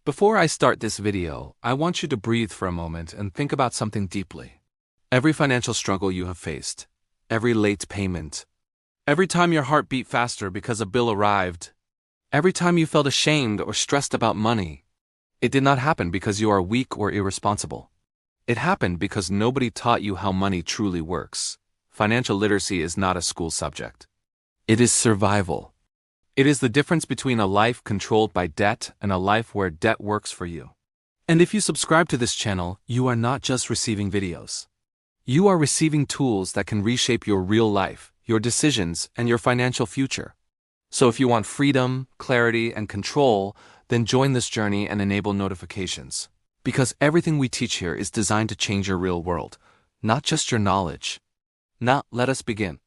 Before I start this video, I want you to breathe for a moment and think about something deeply. Every financial struggle you have faced, every late payment, every time your heart beat faster because a bill arrived, every time you felt ashamed or stressed about money, it did not happen because you are weak or irresponsible. It happened because nobody taught you how money truly works. Financial literacy is not a school subject. It is survival. It is the difference between a life controlled by debt and a life where debt works for you. And if you subscribe to this channel, you are not just receiving videos. You are receiving tools that can reshape your real life, your decisions, and your financial future. So if you want freedom, clarity, and control, then join this journey and enable notifications. Because everything we teach here is designed to change your real world, not just your knowledge. Now, let us begin.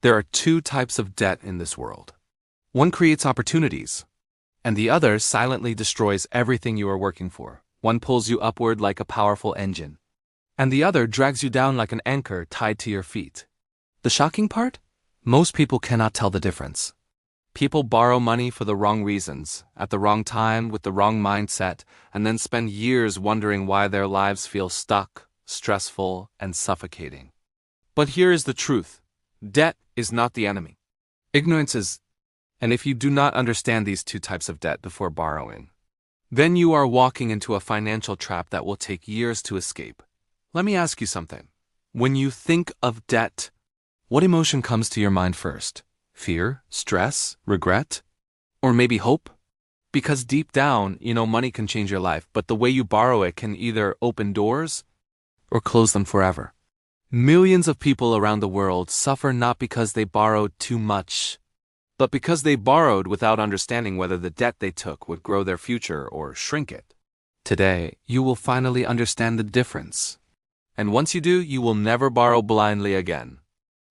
There are two types of debt in this world. One creates opportunities, and the other silently destroys everything you are working for. One pulls you upward like a powerful engine, and the other drags you down like an anchor tied to your feet. The shocking part? Most people cannot tell the difference. People borrow money for the wrong reasons, at the wrong time, with the wrong mindset, and then spend years wondering why their lives feel stuck, stressful, and suffocating. But here is the truth. Debt is not the enemy. Ignorance is. And if you do not understand these two types of debt before borrowing, then you are walking into a financial trap that will take years to escape. Let me ask you something. When you think of debt, what emotion comes to your mind first? Fear, stress, regret, or maybe hope? Because deep down, money can change your life, but the way you borrow it can either open doors or close them forever. Millions of people around the world suffer not because they borrowed too much, but because they borrowed without understanding whether the debt they took would grow their future or shrink it. Today, you will finally understand the difference. And once you do, you will never borrow blindly again.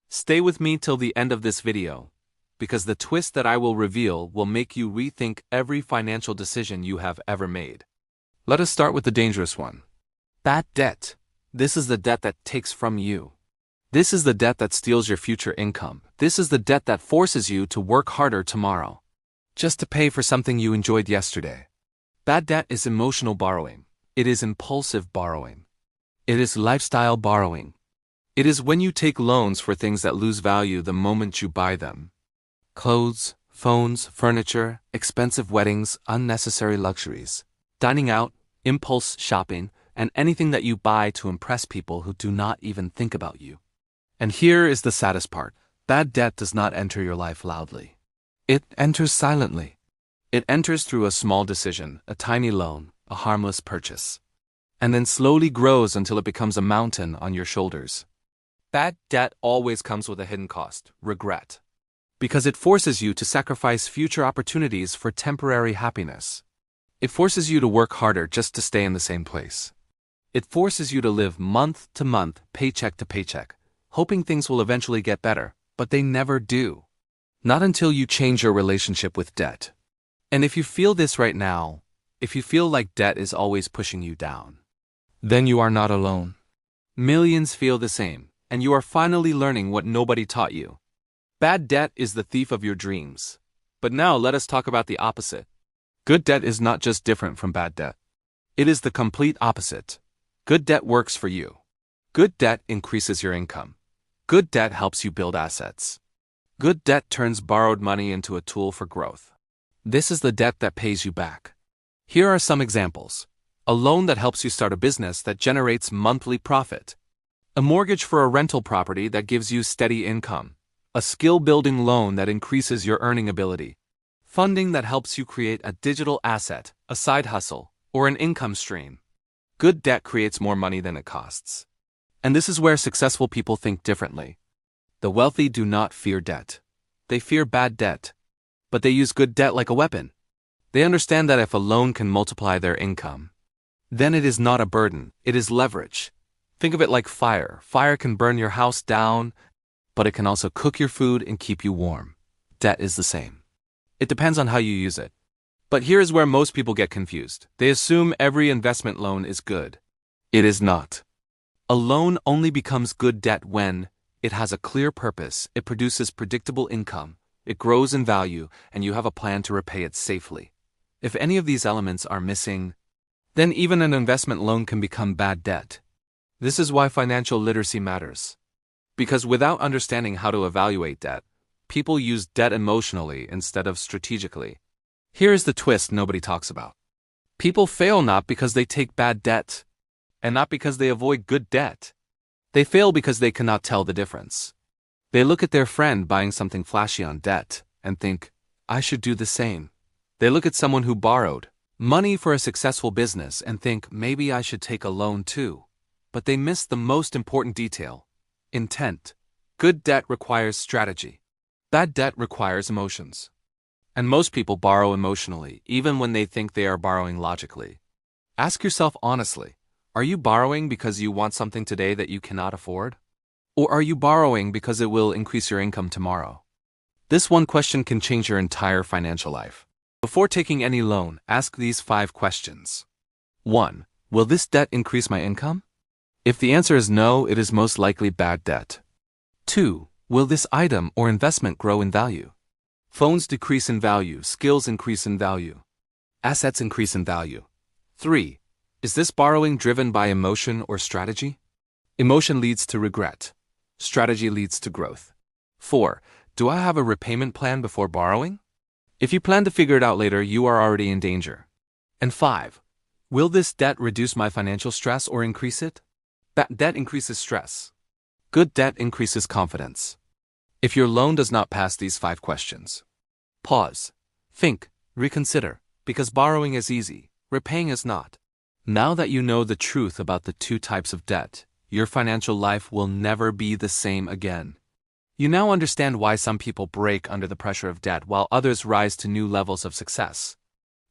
Stay with me till the end of this video, because the twist that I will reveal will make you rethink every financial decision you have ever made. Let us start with the dangerous one. Bad debt. This is the debt that takes from you. This is the debt that steals your future income. This is the debt that forces you to work harder tomorrow, just to pay for something you enjoyed yesterday. Bad debt is emotional borrowing. It is impulsive borrowing. It is lifestyle borrowing. It is when you take loans for things that lose value the moment you buy them. Clothes, phones, furniture, expensive weddings, unnecessary luxuries, dining out, impulse shopping, and anything that you buy to impress people who do not even think about you. And here is the saddest part. Bad debt does not enter your life loudly. It enters silently. It enters through a small decision, a tiny loan, a harmless purchase, and then slowly grows until it becomes a mountain on your shoulders. Bad debt always comes with a hidden cost, regret, because it forces you to sacrifice future opportunities for temporary happiness. It forces you to work harder just to stay in the same place. It forces you to live month to month, paycheck to paycheck, hoping things will eventually get better, but they never do. Not until you change your relationship with debt. And if you feel this right now, if you feel like debt is always pushing you down, then you are not alone. Millions feel the same, and you are finally learning what nobody taught you. Bad debt is the thief of your dreams. But now let us talk about the opposite. Good debt is not just different from bad debt. It is the complete opposite. Good debt works for you. Good debt increases your income. Good debt helps you build assets. Good debt turns borrowed money into a tool for growth. This is the debt that pays you back. Here are some examples. A loan that helps you start a business that generates monthly profit. A mortgage for a rental property that gives you steady income. A skill-building loan that increases your earning ability. Funding that helps you create a digital asset, a side hustle, or an income stream. Good debt creates more money than it costs. And this is where successful people think differently. The wealthy do not fear debt. They fear bad debt. But they use good debt like a weapon. They understand that if a loan can multiply their income, then it is not a burden, it is leverage. Think of it like fire. Fire can burn your house down, but it can also cook your food and keep you warm. Debt is the same. It depends on how you use it. But here is where most people get confused. They assume every investment loan is good. It is not. A loan only becomes good debt when it has a clear purpose, it produces predictable income, it grows in value, and you have a plan to repay it safely. If any of these elements are missing, then even an investment loan can become bad debt. This is why financial literacy matters. Because without understanding how to evaluate debt, people use debt emotionally instead of strategically. Here is the twist nobody talks about. People fail not because they take bad debt, and not because they avoid good debt. They fail because they cannot tell the difference. They look at their friend buying something flashy on debt and think, I should do the same. They look at someone who borrowed money for a successful business and think, maybe I should take a loan too. But they miss the most important detail: intent. Good debt requires strategy. Bad debt requires emotions. And most people borrow emotionally, even when they think they are borrowing logically. Ask yourself honestly, are you borrowing because you want something today that you cannot afford? Or are you borrowing because it will increase your income tomorrow? This one question can change your entire financial life. Before taking any loan, ask these 5 questions. 1. Will this debt increase my income? If the answer is no, it is most likely bad debt. 2. Will this item or investment grow in value? Phones decrease in value, skills increase in value, assets increase in value. 3. Is this borrowing driven by emotion or strategy? Emotion leads to regret. Strategy leads to growth. 4. Do I have a repayment plan before borrowing? If you plan to figure it out later, you are already in danger. And 5. Will this debt reduce my financial stress or increase it? Bad debt increases stress. Good debt increases confidence. If your loan does not pass these 5 questions, pause, think, reconsider, because borrowing is easy, repaying is not. Now that you know the truth about the 2 types of debt, your financial life will never be the same again. You now understand why some people break under the pressure of debt while others rise to new levels of success.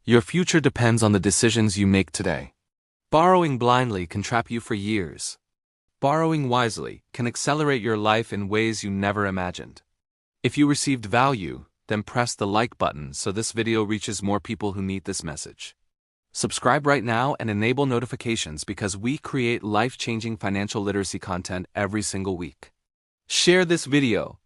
Your future depends on the decisions you make today. Borrowing blindly can trap you for years. Borrowing wisely can accelerate your life in ways you never imagined. If you received value, then press the like button so this video reaches more people who need this message. Subscribe right now and enable notifications because we create life-changing financial literacy content every single week. Share this video